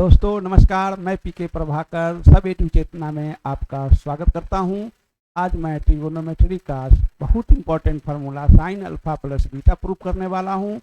दोस्तों नमस्कार, मैं पीके प्रभाकर सब ए टू चेतना में आपका स्वागत करता हूं। आज मैं ट्रिगोनोमेट्री का बहुत important formula sign alpha plus beta prove करने वाला हूं।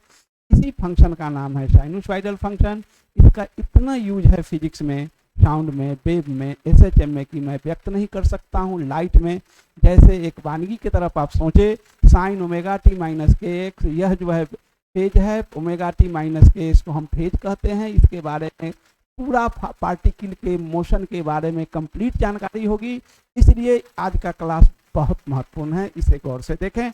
इसी फंक्शन का नाम है साइनोसॉइडल फंक्शन। इसका इतना यूज है फिजिक्स में, साउंड में, वेव में, एसएचएम में कि मैं व्यक्त नहीं कर सकता हूं। लाइट में जैसे एक वानगी की तरफ आप सोचे, साइन ओमेगा टी माइनस के एक्स, यह जो है फेज है, ओमेगा टी माइनस के इसको हम फेज कहते हैं। इसके बारे में पूरा पार्टिकल के मोशन के बारे में कंप्लीट जानकारी होगी, इसलिए आज का क्लास बहुत महत्वपूर्ण है, इसे गौर से देखें।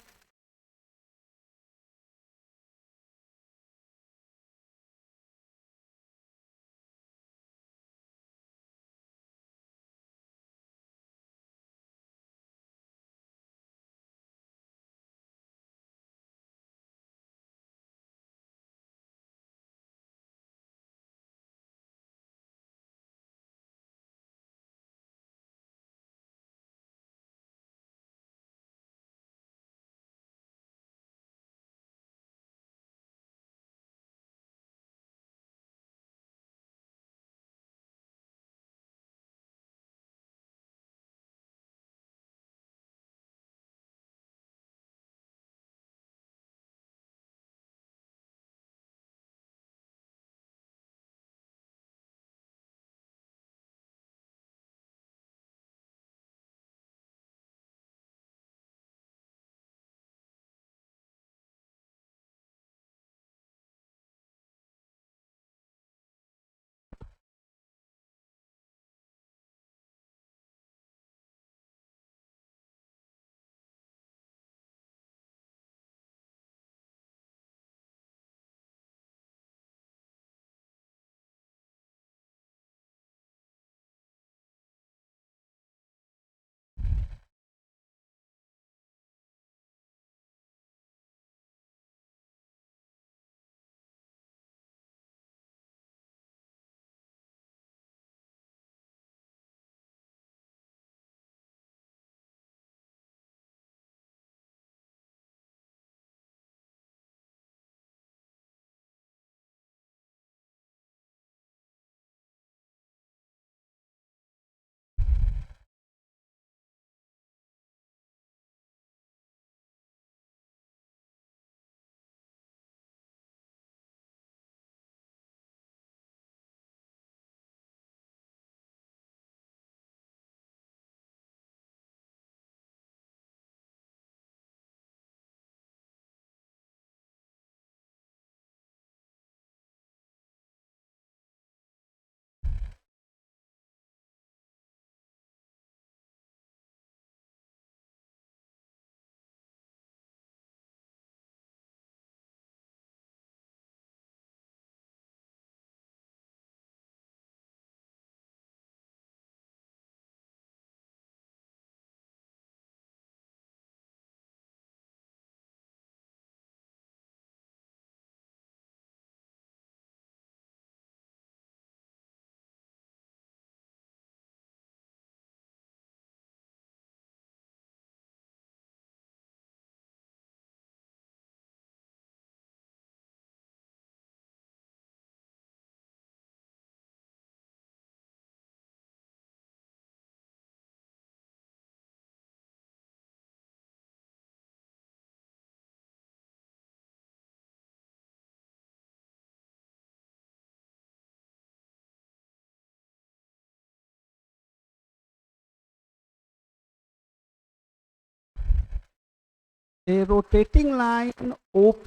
A rotating line OP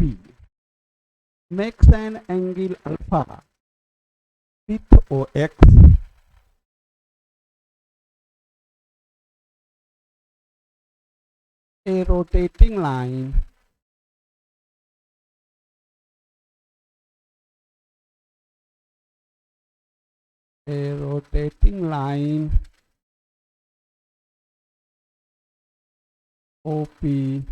makes an angle alpha with OX. A rotating line a rotating line OP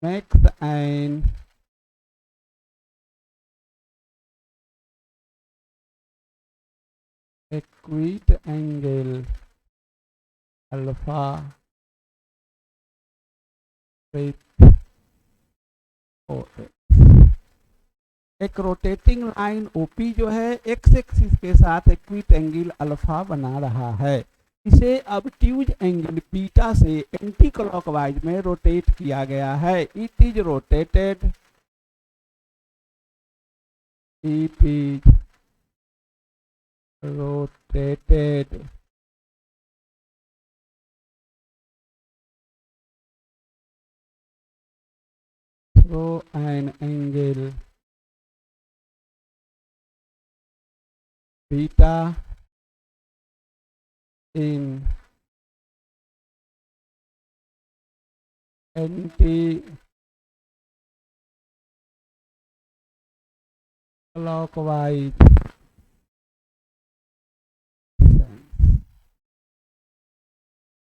makes an acute angle alpha with और एक रोटेटिंग लाइन ओपी जो है एक्स एक्सिस के साथ इक्विट एंगल अल्फा बना रहा है। इसे अब ट्यूज एंगल बीटा से एंटी क्लॉकवाइज में रोटेट किया गया है। It is rotated, it is rotated through an angle beta in anti-clockwise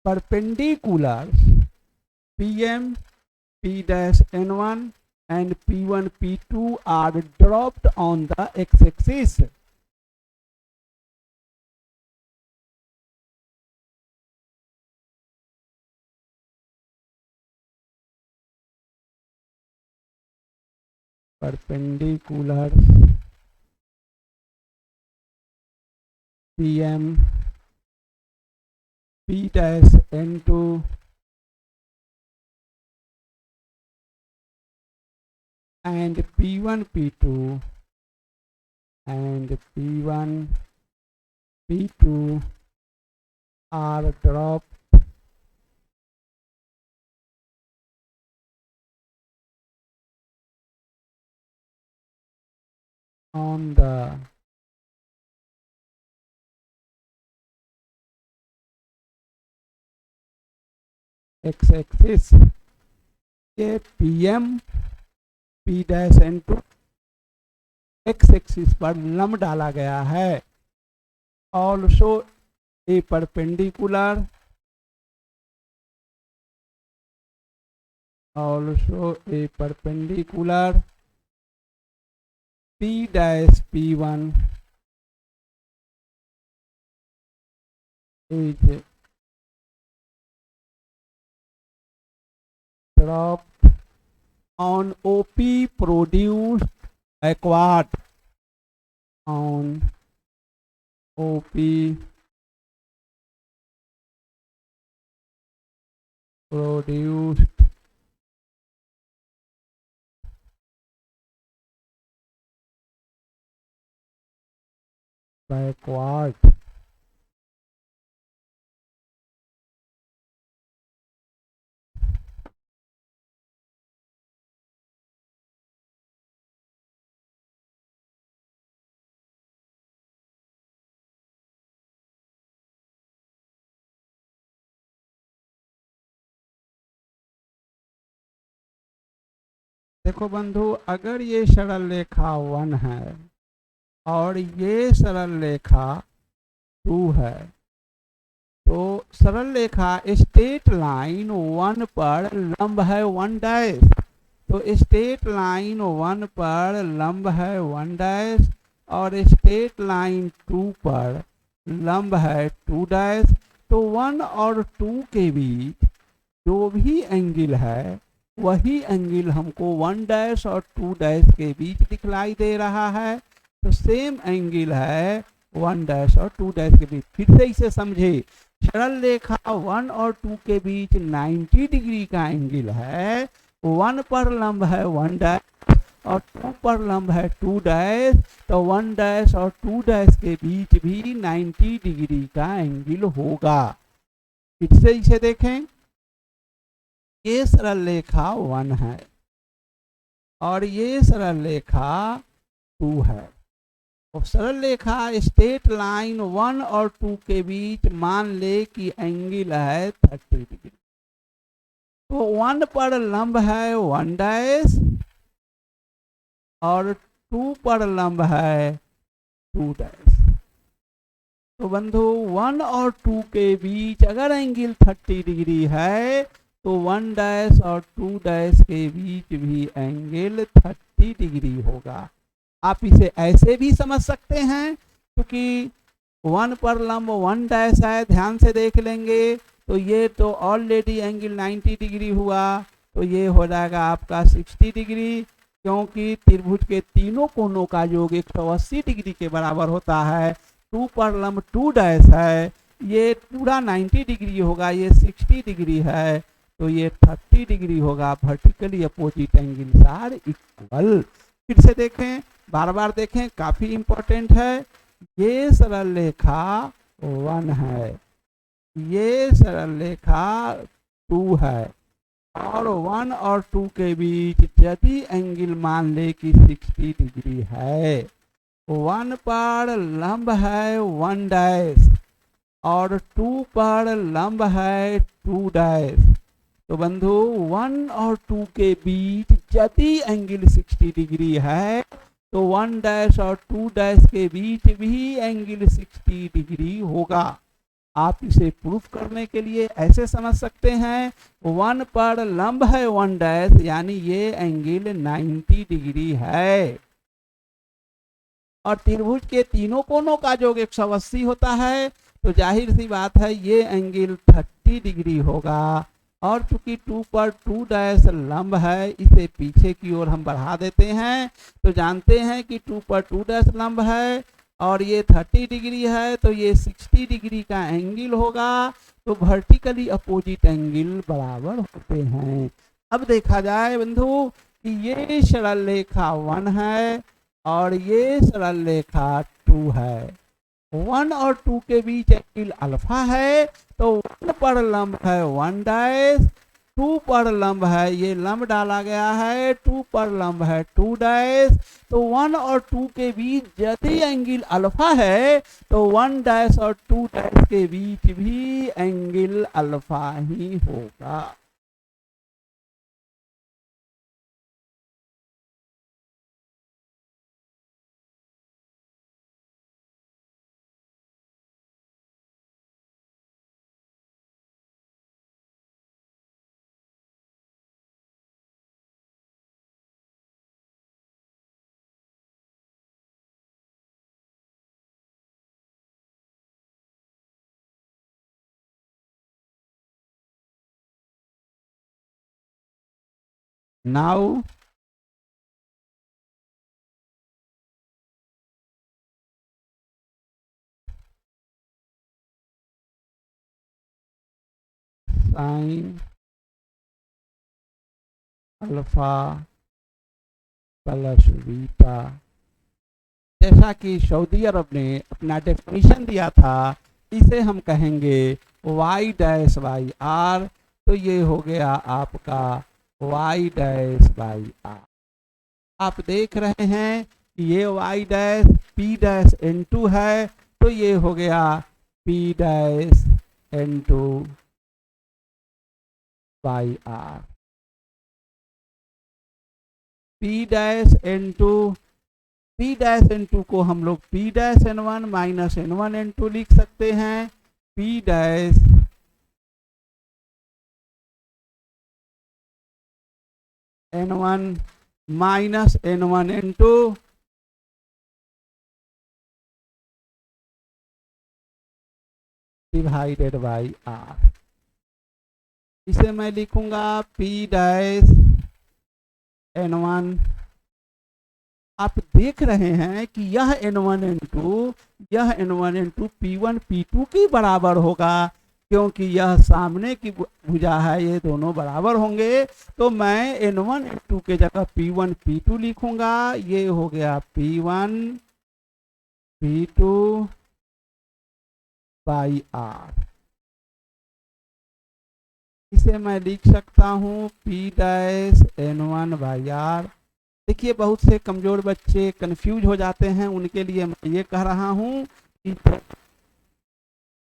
perpendicular PM P-N1 and P1 P2 are dropped on the x-axis. Perpendicular PM P-N2 and P1 P2 and P1 P2 are dropped on the x-axis. ये PM P-N2 x-axis पर लंब डाला गया है। Also a perpendicular, also a perpendicular P-P1 is dropped on OP produced backward, on OP produced backward. देखो बंधु, अगर ये सरल रेखा 1 है और ये सरल रेखा 2 है, तो सरल रेखा स्ट्रेट लाइन 1 पर लंब है 1 डैश, तो स्ट्रेट लाइन 1 पर लंब है 1 डैश और स्ट्रेट लाइन 2 पर लंब है 2 डैश। तो 1 और 2 के बीच जो भी एंगल है वही एंगल हमको 1 डैश और 2 डैश के बीच दिखलाई दे रहा है। तो सेम एंगल है 1 डैश और 2 डैश के बीच। फिर से इसे समझे, सरल रेखा 1 और 2 के बीच 90 डिग्री का एंगल है। 1 पर लंब है 1 डैश और 2 पर लंब है 2 डैश, तो 1 डैश और 2 डैश के बीच भी 90 डिग्री का एंगल होगा। फिर से इसे देखें, ये सरल रेखा 1 है और ये सरल रेखा 2 है। और सरल रेखा स्ट्रेट लाइन 1 और 2 के बीच मान ले कि एंगल है 30 डिग्री। तो 1 पर लंब है 1 डैश और 2 पर लंब है 2 डैश। तो बंधु 1 और 2 के बीच अगर एंगल 30 डिग्री है तो 1 डैश और 2 डैश के बीच भी एंगल 30 डिग्री होगा। आप इसे ऐसे भी समझ सकते हैं, क्योंकि 1 पर लंब 1 डैश है, ध्यान से देख लेंगे तो ये तो ऑलरेडी एंगल 90 डिग्री हुआ। तो ये हो जाएगा आपका 60 डिग्री, क्योंकि त्रिभुज के तीनों कोनों का योग 180 डिग्री के बराबर होता है। 2 पर लंब 2 डैश है, ये पूरा 90 डिग्री होगा, ये 60 डिग्री है, तो ये 30 डिग्री होगा। Vertically opposite angles are equal. फिर से देखें, बार बार देखें, काफी इंपॉर्टेंट है। ये सरल रेखा 1 है, ये सरल रेखा 2 है, और 1 और 2 के बीच यदि एंगल मान ले कि 60 डिग्री है, 1 पर लंब है 1 डैश और 2 पर लंब है 2 डैश, तो बंधु 1 और 2 के बीच यदि एंगल 60 डिग्री है तो 1 डैश और 2 डैश के बीच भी एंगल 60 डिग्री होगा। आप इसे प्रूफ करने के लिए ऐसे समझ सकते हैं, 1 पर लंब है 1 डैश, यानी ये एंगल 90 डिग्री है, और त्रिभुज के तीनों कोनों का योग 180 होता है, तो जाहिर सी बात है ये एंगल 30 डिग्री होगा। और चूंकि 2 पर 2 डैश लंब है, इसे पीछे की ओर हम बढ़ा देते हैं, तो जानते हैं कि 2 पर 2 डैश लंब है और ये 30 डिग्री है, तो ये 60 डिग्री का एंगल होगा। तो वर्टिकली अपोजिट एंगल बराबर होते हैं। अब देखा जाए बंधु कि ये सरल रेखा 1 है और ये सरल रेखा 2 है। 1 और 2 के बीच एंगल अल्फा है, तो 1 पर लंब है 1 डैश, 2 पर लंब है, ये लंब डाला गया है, 2 पर लंब है 2 डैश, तो 1 और 2 के बीच यदि एंगल अल्फा है तो 1 डैश और 2 डैश के बीच भी एंगल अल्फा ही होगा। Now sin alpha plus beta, जैसा कि सऊदी अरब ने अपना डेफिनेशन दिया था, इसे हम कहेंगे y डैश बाई आर, तो ये हो गया आपका y डैश बाई आर। आप देख रहे हैं कि ये y dash p dash n2 है, तो ये हो गया p dash n2 by R. p dash n2, p dash n2 को हम लोग p dash n1 minus n1 n2 लिख सकते हैं। p dash n1 minus n1 n2 divided by R. इसे मैं लिखूंगा p डैश n1। आप देख रहे हैं कि यह n1 n2, यह n1 n2 p1 p2 के बराबर होगा, क्योंकि यह सामने की भुजा है, ये दोनों बराबर होंगे। तो मैं n1 n2 के जगह p1 p2 लिखूंगा, ये हो गया p1 p2 बाई आर। इसे मैं लिख सकता हूँ p dash n1 by are. देखिए बहुत से कमजोर बच्चे कंफ्यूज हो जाते हैं, उनके लिए मैं ये कह रहा हूँ कि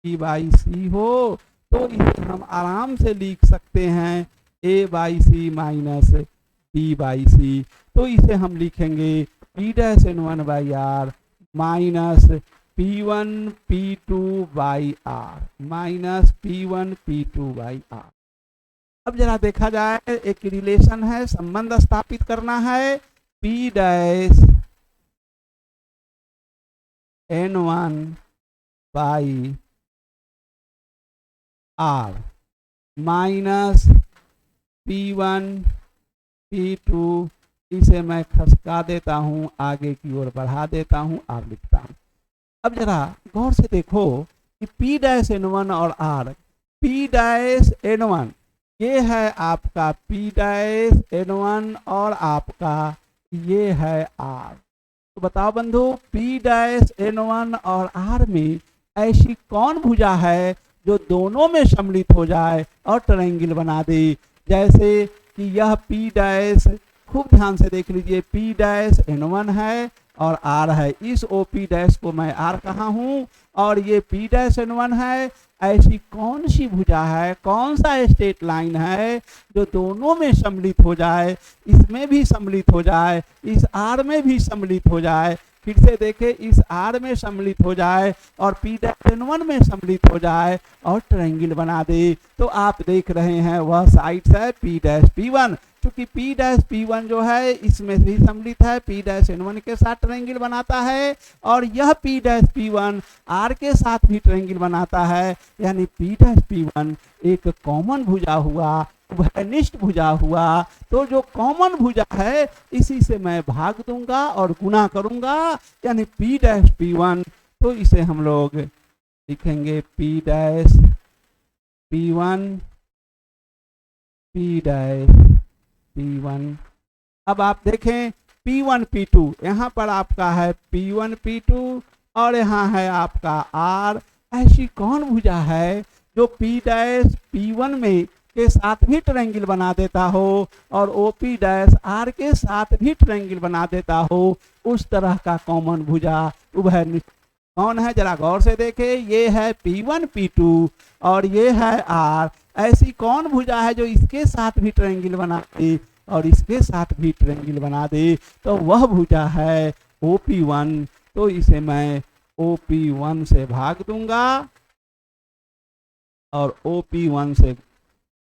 p बाई सी हो तो इसे हम आराम से लिख सकते हैं a by C minus b by C. तो इसे हम लिखेंगे p dash n1 by R minus p1 p2 by R, minus p1 p2 by R. अब जरा देखा जाए, एक रिलेशन है, संबंध स्थापित करना है। p dash n1 by R minus P1 P2, इसे मैं खसका देता हूँ, आगे की ओर बढ़ा देता हूँ और लिखता हूँ। अब जरा गौर से देखो कि P-N1 और R, P-N1 ये है आपका P-N1 और आपका ये है R। तो बताओ बंधु, P-N1 और R में ऐसी कौन भुजा है जो दोनों में सम्मिलित हो जाए और ट्रायंगल बना दे। जैसे कि यह P-, खूब ध्यान से देख लीजिए, P-N1 है और R है। इस OP- को मैं R कहा हूँ और ये P-N1 है। ऐसी कौन सी भुजा है, कौन सा स्ट्रेट लाइन है जो दोनों में सम्मिलित हो जाए, इसमें भी सम्मिलित हो जाए, इस R में भी सम्मिलित हो जाए। फिर से देखें, इस R में सम्मिलित हो जाए और P-N1 में सम्मिलित हो जाए और ट्रायंगल बना दे। तो आप देख रहे हैं वह साइड्स है P-P1, क्योंकि P-P1 जो है इसमें भी सम्मिलित है, P-N1 के साथ ट्रायंगल बनाता है और यह P-P1 R के साथ भी ट्रायंगल बनाता है। यानी P-P1 एक कॉमन भुजा हुआ, उभयनिष्ठ भुजा हुआ। तो जो कॉमन भुजा है इसी से मैं भाग दूंगा और गुना करूंगा, यानी P-P1। तो इसे हम लोग लिखेंगे P-P1 P-P1। अब आप देखें P1 P2, यहाँ पर आपका है P1 P2 और यहाँ है आपका R। ऐसी कौन भुजा है जो P-P1 में के साथ भी ट्रायंगल बना देता हो और OP-R के साथ भी ट्रायंगल बना देता हो। उस तरह का कॉमन भुजा उभयनिष्ठ कौन है, जरा गौर से देखें। ये है P1 P2 और ये है R। ऐसी कौन भुजा है जो इसके साथ भी ट्रायंगल बना दे और इसके साथ भी ट्रायंगल बना दे। तो वह भुजा है OP1। तो इसे मैं OP1 से भाग दूंगा और OP1 से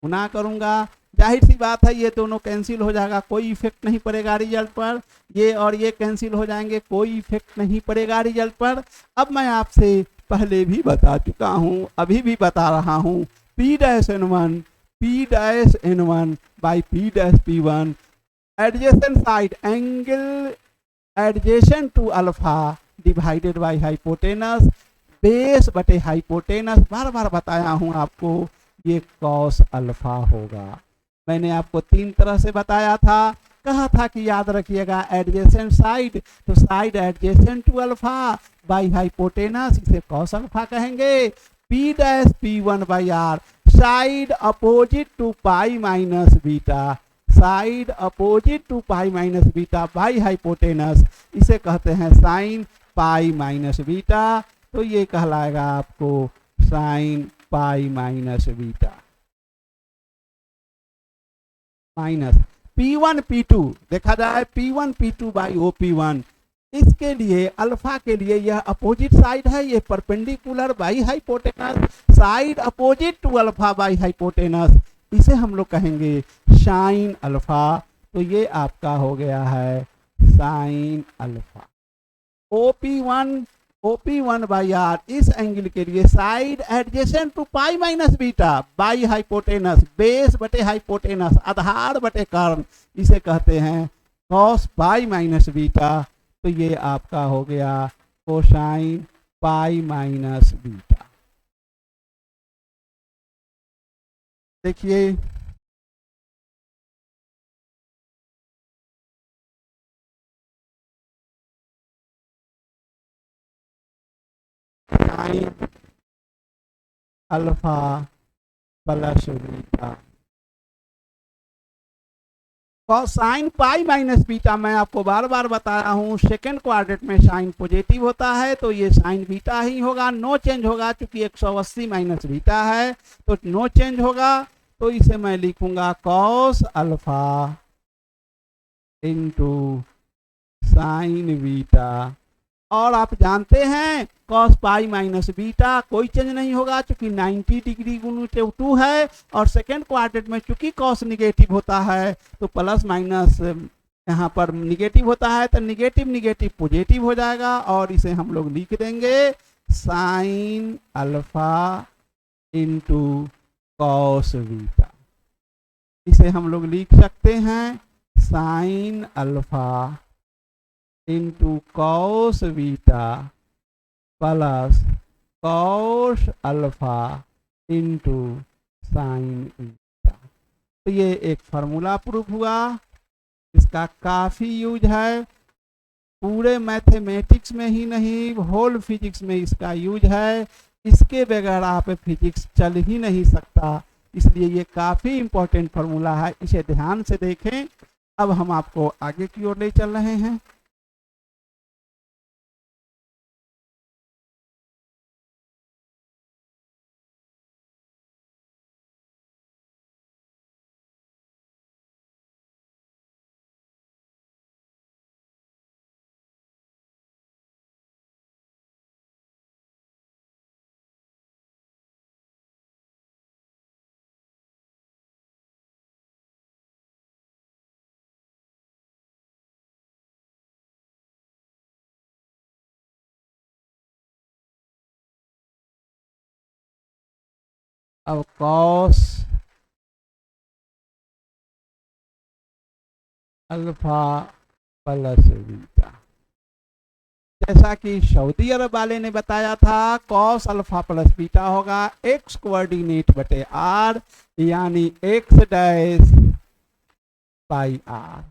गुना करूंगा। जाहिर सी बात है ये दोनों कैंसिल हो जाएगा, कोई इफेक्ट नहीं पड़ेगा रिजल्ट पर। ये और ये कैंसिल हो जाएंगे, कोई इफेक्ट नहीं पड़ेगा रिजल्ट पर। अब मैं आपसे पहले भी बता चुका हूं, अभी भी बता रहा हूं, P-N1 by P-P1 adjacent side angle adjacent to alpha divided by hypotenuse, base बटे हाइपोटेनस। बार बार बताया हूं आपको, ये cos अल्फा होगा। मैंने आपको 3 तरह से बताया था, कहा था कि याद रखिएगा एडजेसेंट साइड, तो side adjacent to alpha by hypotenuse, इसे cos अल्फा कहेंगे। P-P1 by R, side opposite to pi minus beta, side opposite to pi minus beta by hypotenuse, इसे कहते हैं साइन पाई माइनस बीटा। तो ये कहलाएगा आपको sine pi minus beta minus P1 P2। देखा जाए P1 P2 बाई OP1, इसके लिए अल्फा के लिए यह अपोजिट साइड है, ये perpendicular by hypotenuse, side opposite to alpha by hypotenuse, इसे हम लोग कहेंगे साइन अल्फा। तो ये आपका हो गया है sine alpha. OP1 by R, इस एंगल के लिए side adjacent to pi minus beta by hypotenuse, base बटे हाइपोटेनस, आधार बटे कर्ण, इसे कहते हैं cos पाई माइनस बीटा। तो ये आपका हो गया कोसाइन पाई माइनस बीटा। देखिए sign alpha plus beta, sine pi minus beta मैं आपको बार बार बताया हूँ, सेकेंड क्वाड्रेंट में साइन पॉजिटिव होता है तो ये साइन बीटा ही होगा, नो चेंज होगा, क्योंकि 180 माइनस बीटा है तो नो चेंज होगा। तो इसे मैं लिखूंगा cos alpha into sine beta. और आप जानते हैं cos पाई माइनस बीटा कोई चेंज नहीं होगा, क्योंकि 90 डिग्री गुणित 2 है और सेकेंड क्वाड्रेंट में चूंकि cos निगेटिव होता है तो प्लस माइनस यहाँ पर निगेटिव होता है तो निगेटिव निगेटिव पॉजिटिव हो जाएगा और इसे हम लोग लिख देंगे sign alpha into cos beta. इसे हम लोग लिख सकते हैं sine alpha into cos beta plus cos alpha into sine beta. तो ये एक फार्मूला प्रूफ हुआ, इसका काफ़ी यूज है, पूरे मैथमेटिक्स में ही नहीं होल फिजिक्स में इसका यूज है। इसके बगैर आप फिजिक्स चल ही नहीं सकता, इसलिए ये काफ़ी इंपॉर्टेंट फार्मूला है, इसे ध्यान से देखें। अब हम आपको आगे की ओर ले चल रहे हैं। अब कॉस अल्फा प्लस बीटा, जैसा कि सऊदी अरब वाले ने बताया था, कॉस अल्फा प्लस बीटा होगा एक्स कोऑर्डिनेट बटे आर, यानी X dash by R.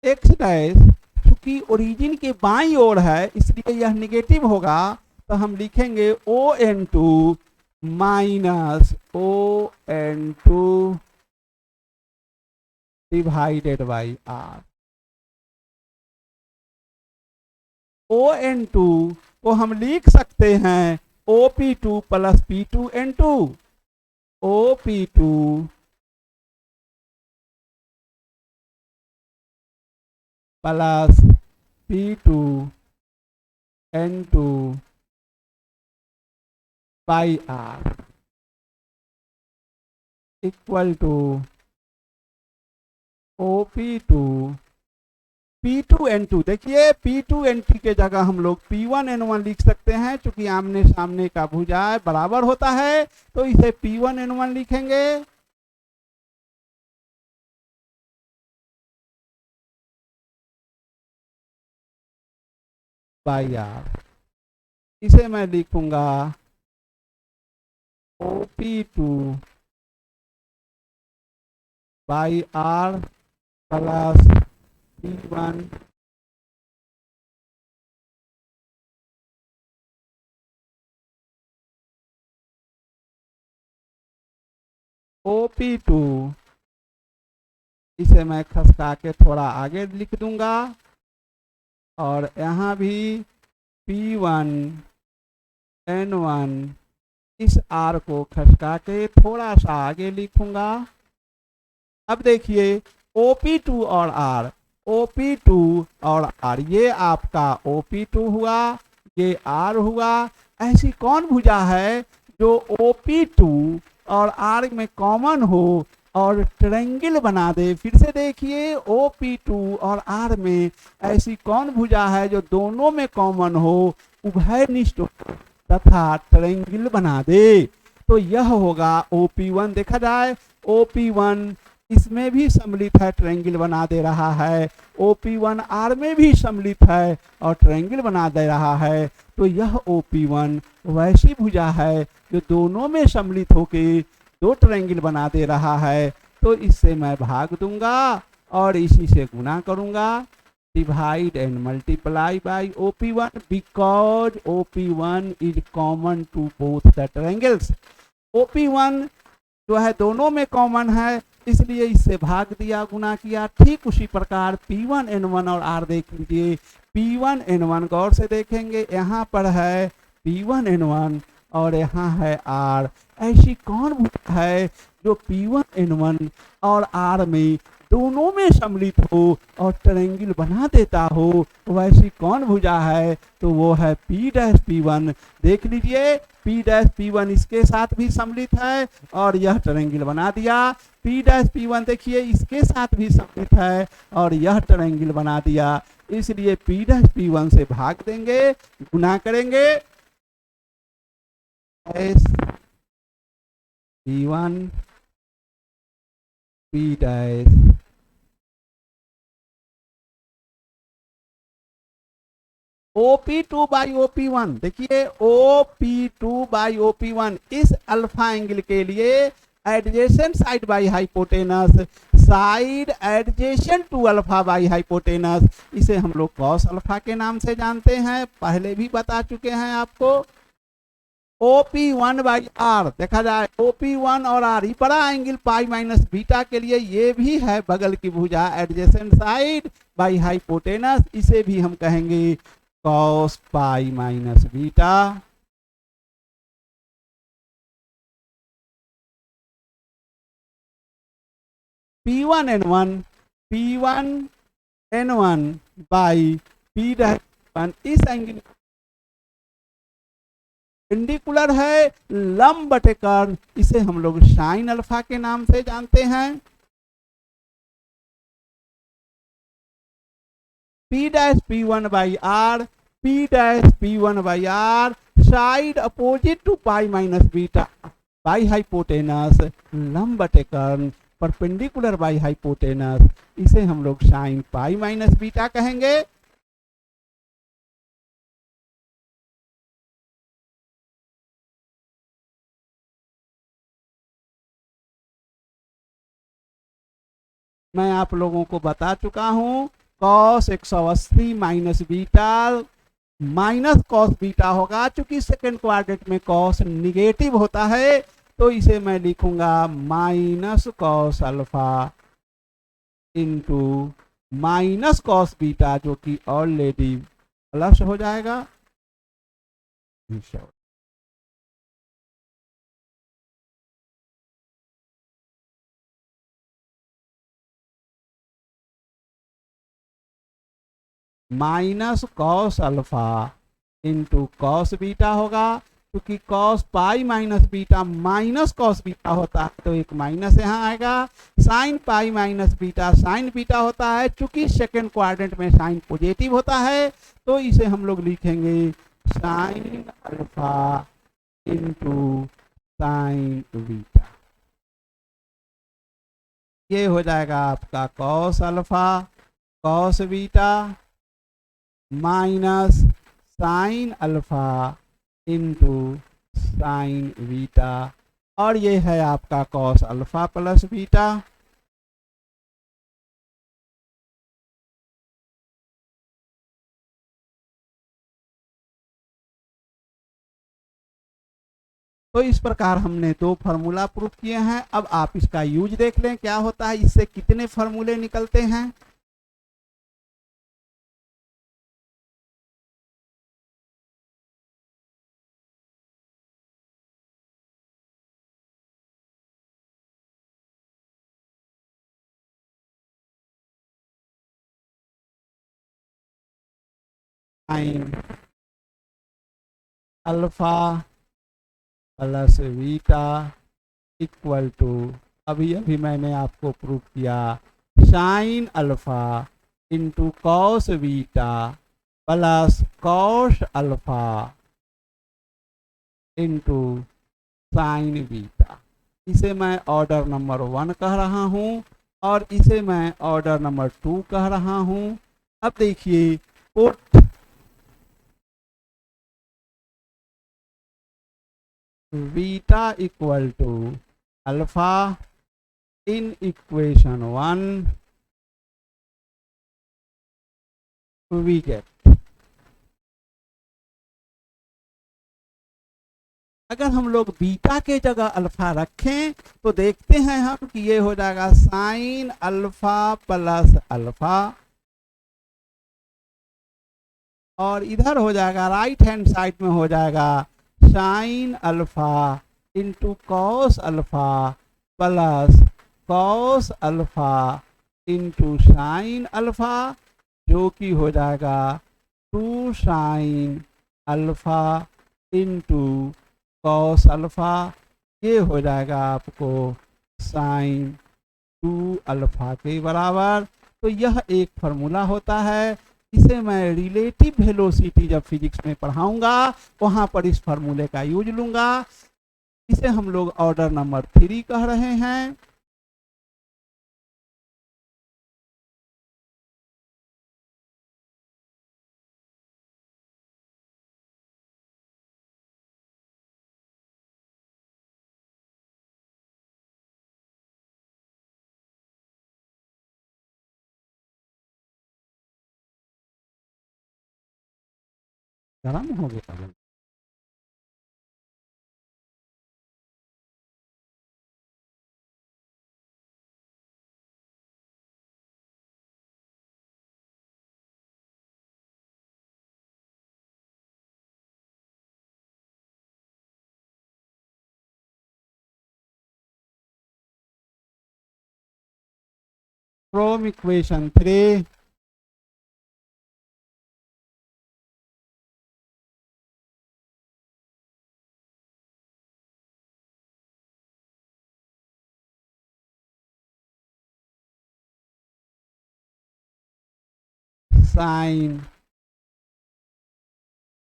X dash चूंकि ओरिजिन के बाईं ओर है इसलिए यह निगेटिव होगा, तो हम लिखेंगे O N two minus O N two divided by R. O N two को हम लिख सकते हैं O P two plus P two N two, O P two plus P two N two by R equal to O P two P2N2। देखिए P2N2 के जगह हम लोग P1N1 लिख सकते हैं, चूंकि आमने सामने का भुजा बराबर होता है तो इसे P1N1 लिखेंगे। बाई आर, इसे मैं लिखूंगा OP2 by are plus P1 OP2, इसे मैं खसका के थोड़ा आगे लिख दूंगा, और यहाँ भी P1N1 इस R को खसका के थोड़ा सा आगे लिखूंगा। अब देखिए OP2 और R, OP2 और R, ये आपका OP2 हुआ, ये R हुआ। ऐसी कौन भुजा है जो OP2 और R में कॉमन हो और ट्रायंगल बना दे? फिर से देखिए OP2 और R में ऐसी कौन भुजा है जो दोनों में कॉमन हो, उभयनिष्ठ तथा ट्रायंगल बना दे? तो यह होगा OP1। देखा जाए OP1 इसमें भी सम्मिलित है, ट्रायंगल बना दे रहा है, OP1 R में भी सम्मिलित है और ट्रायंगल बना दे रहा है। तो यह OP1 वैसी भुजा है जो दोनों में सम्मिलित होके दो ट्रायंगल बना दे रहा है। तो इससे मैं भाग दूंगा और इसी से गुना करूंगा, divide and multiply by OP1 because OP1 is common to both the triangles. OP1 जो है दोनों में कॉमन है, इसलिए इससे भाग दिया, गुना किया। ठीक उसी प्रकार P1N1 और R देख लीजिए, P1N1 गौर से देखेंगे, यहाँ पर है P1N1 और यहाँ है R। ऐसी कौन भुजा है जो P1N1 और R में दोनों में सम्मिलित हो और ट्रायंगल बना देता हो? वैसी कौन भुजा है? तो वो है P'P1। देख लीजिए P'P1 इसके साथ भी सम्मिलित है और यह ट्रायंगल बना दिया। P'P1 देखिए इसके साथ भी सम्मिलित है और यह ट्रायंगल बना दिया। इसलिए P'P1 से भाग देंगे, गुना करेंगे, P1 P dash OP2 by OP1, देखिए OP2 बाई OP1 इस अल्फा एंगल के लिए adjacent side by hypotenuse, side adjacent to alpha by hypotenuse, इसे हम लोग कॉस अल्फा के नाम से जानते हैं, पहले भी बता चुके हैं आपको। OP1 बाई आर देखा जाए, OP1 और आर ही बड़ा एंगल पाई माइनस बीटा के लिए, ये भी है बगल की भुजा एडजेसेंट साइड बाई हाइपोटेनस, इसे भी हम कहेंगे cos pi minus beta. P1N1 by P dash इस एंगल पेंडिकुलर है, लंब बटे कर्व, इसे हम लोग साइन अल्फा के नाम से जानते हैं। P dash P1 by R, P dash P1 by R, side opposite to pi minus beta by hypotenuse, लंब बटे कर्व, परपेंडिकुलर बाई हाइपोटेनस, इसे हम लोग साइन पाई माइनस बीटा कहेंगे। मैं आप लोगों को बता चुका हूं, cos 180 minus beta minus cos beta होगा, चूंकि सेकेंड क्वाड्रेंट में कॉस निगेटिव होता है, तो इसे मैं लिखूंगा minus cos alpha into minus cos beta, जो कि ऑलरेडी प्लस हो जाएगा। Minus cos alpha into cos beta होगा, क्योंकि cos pi minus beta minus cos beta होता है, तो एक माइनस यहाँ आएगा। Sine pi minus beta sine beta होता है, चूंकि सेकेंड क्वाड्रेंट में साइन पॉजिटिव होता है, तो इसे हम लोग लिखेंगे sign alpha into sine beta. ये हो जाएगा आपका cos alpha cos beta minus sine alpha into sine beta, और ये है आपका कॉस अल्फा प्लस बीटा। तो इस प्रकार हमने दो फार्मूला प्रूफ किए हैं। अब आप इसका यूज देख लें क्या होता है, इससे कितने फार्मूले निकलते हैं। Sine alpha plus beta equal to, अभी अभी मैंने आपको प्रूफ किया, sine alpha into cos beta plus cos alpha into sine beta. इसे मैं ऑर्डर नंबर 1 कह रहा हूं और इसे मैं ऑर्डर नंबर 2 कह रहा हूं। अब देखिए, put beta equal to alpha in equation 1, we get, अगर हम लोग बीटा के जगह अल्फा रखें तो देखते हैं हम कि ये हो जाएगा साइन अल्फा प्लस अल्फा, और इधर हो जाएगा राइट हैंड साइड में हो जाएगा sign alpha into cos alpha plus cos alpha into sine alpha, जो कि हो जाएगा 2 sine alpha into cos alpha. ये हो जाएगा आपको साइन 2 अल्फा के बराबर। तो यह एक फार्मूला होता है, इसे मैं रिलेटिव वेलोसिटी जब फिजिक्स में पढ़ाऊंगा वहां पर इस फार्मूले का यूज लूंगा। इसे हम लोग ऑर्डर नंबर 3 कह रहे हैं। गर्म हो गया। From equation 3, sin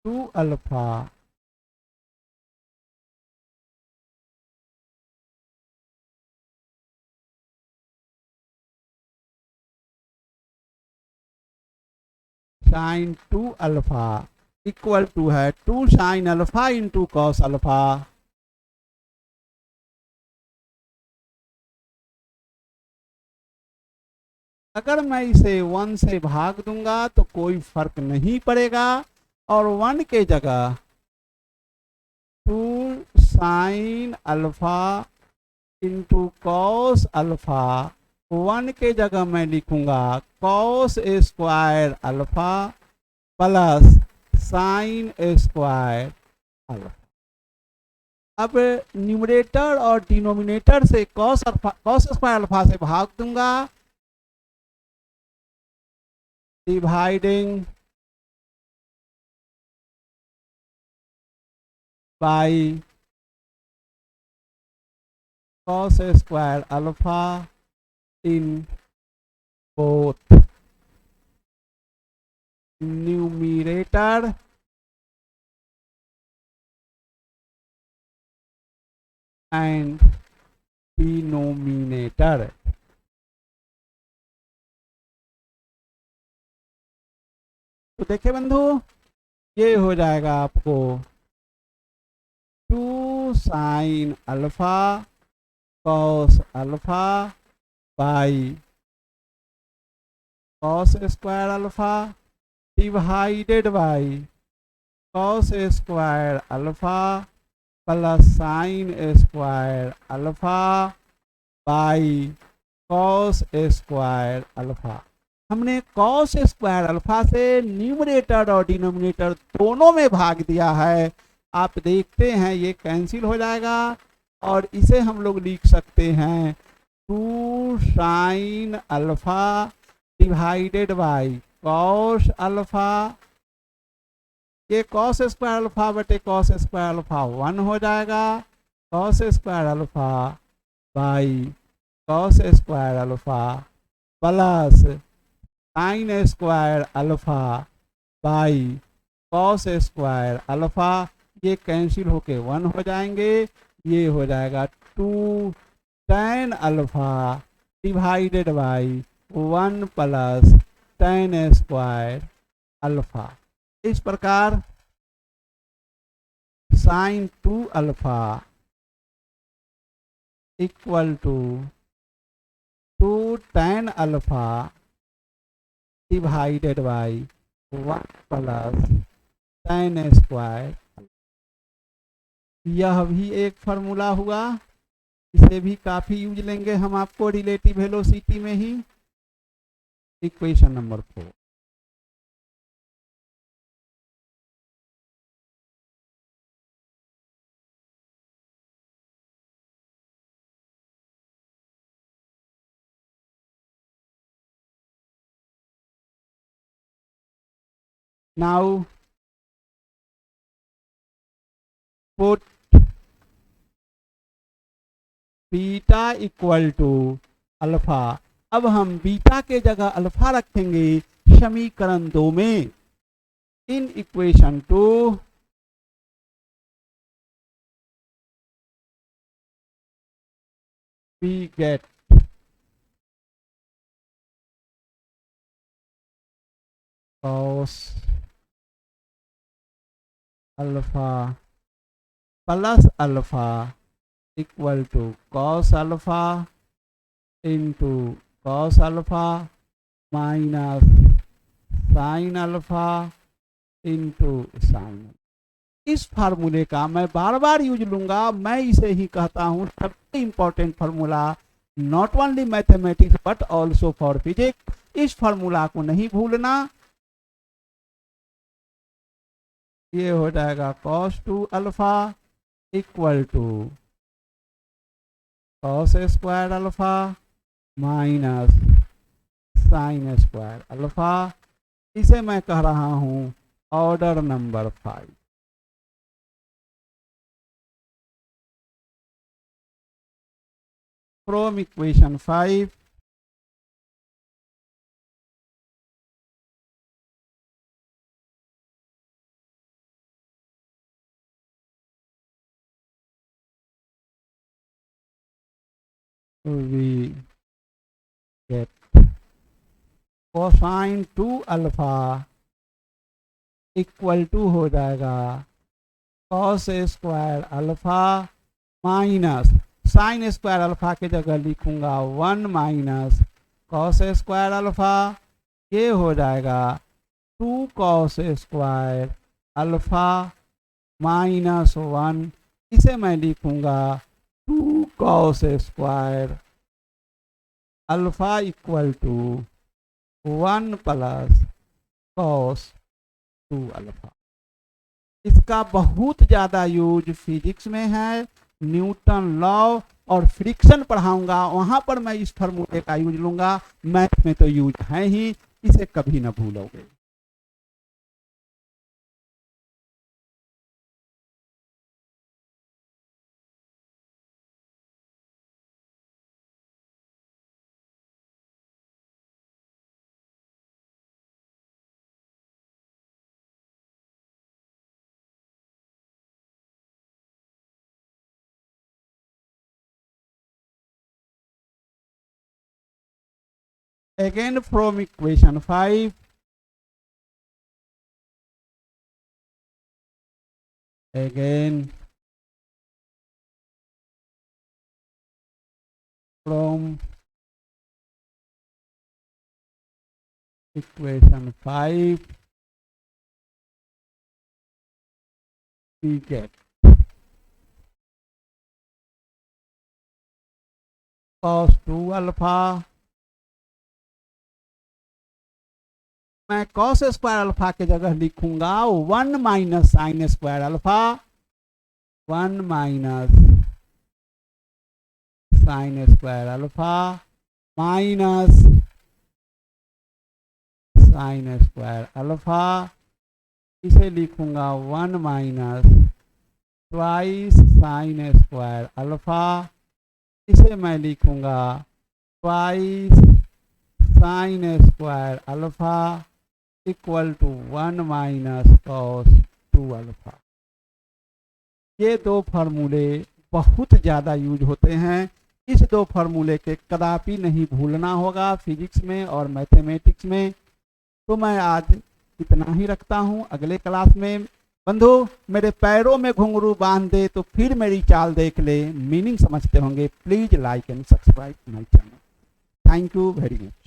2 alpha sin 2 alpha equal to है 2 sin alpha into cos alpha. अगर मैं इसे 1 से भाग दूंगा तो कोई फर्क नहीं पड़ेगा, और 1 के जगह 2 sin alpha into cos alpha, 1 के जगह मैं लिखूंगा cos square alpha plus sine square alpha. अब न्यूमरेटर और डिनोमिनेटर से कॉस स्क्वायर अल्फा से भाग दूंगा, dividing by cos square alpha in both numerator and denominator. तो देखिए बंधु, ये हो जाएगा आपको 2 sin alpha cos alpha by cos square alpha divided by cos square alpha plus sine square alpha by cos square alpha. हमने cos square alpha से numerator और डिनोमिनेटर दोनों में भाग दिया है। आप देखते हैं ये कैंसिल हो जाएगा, और इसे हम लोग लिख सकते हैं 2 sine alpha divided by cos alpha. ये कॉस स्क्वायर अल्फा बटे कॉस स्क्वायर अल्फा 1 हो जाएगा, cos square alpha by cos square alpha plus sine square alpha by cos square alpha. ये कैंसिल होके 1 हो जाएंगे, ये हो जाएगा 2 tan alpha divided by 1 plus tan square alpha. इस प्रकार sine 2 alpha equal to 2 tan alpha divided by 1 plus tan square. यह भी एक फार्मूला हुआ, इसे भी काफी यूज लेंगे हम आपको रिलेटिव वेलोसिटी में ही। Equation number 4, now put beta equal to alpha. अब हम बीटा के जगह अल्फा रखेंगे समीकरण 2 में। In equation 2 we get cos alpha plus alpha equal to cos alpha into cos alpha minus sine alpha into sine. इस फार्मूले का मैं बार बार यूज लूंगा, मैं इसे ही कहता हूं सबसे important formula, not only mathematics but also for physics. इस फार्मूला को नहीं भूलना। ये हो जाएगा cos 2 alpha equal to cos square alpha minus sine square alpha. इसे मैं कह रहा हूं order number 5। From equation 5 we get cosine 2 alpha equal to हो जाएगा cos square alpha minus sine square alpha के जगह लिखूंगा 1 माइनस cos स्क्वायर अल्फा। ये हो जाएगा 2 cos स्क्वायर अल्फा माइनस 1। इसे मैं लिखूंगा 2 cos square alpha equal to 1 plus cos 2 alpha. इसका बहुत ज़्यादा यूज फिजिक्स में है, न्यूटन लॉ और फ्रिक्शन पढ़ाऊंगा, वहां पर मैं इस फार्मूले का यूज लूंगा। मैथ में तो यूज है ही, इसे कभी ना भूलोगे। Again from equation 5, again from equation 5 we get cos 2 alpha. मैं cos स्क्वायर अल्फा के जगह लिखूंगा 1 minus sine square alpha, 1 minus sine square alpha minus sine square alpha. इसे लिखूंगा 1 minus twice sine square alpha. इसे मैं लिखूंगा twice sine square alpha equal to 1 minus cos 2 alpha. ये दो फार्मूले बहुत ज़्यादा यूज होते हैं। इस दो फार्मूले के कदापि नहीं भूलना होगा फिजिक्स में और मैथमेटिक्स में। तो मैं आज इतना ही रखता हूँ। अगले क्लास में बंधु मेरे पैरों में घुंघरू बांध दे तो फिर मेरी चाल देख ले, मीनिंग समझते होंगे। Please like and subscribe my channel. Thank you very much.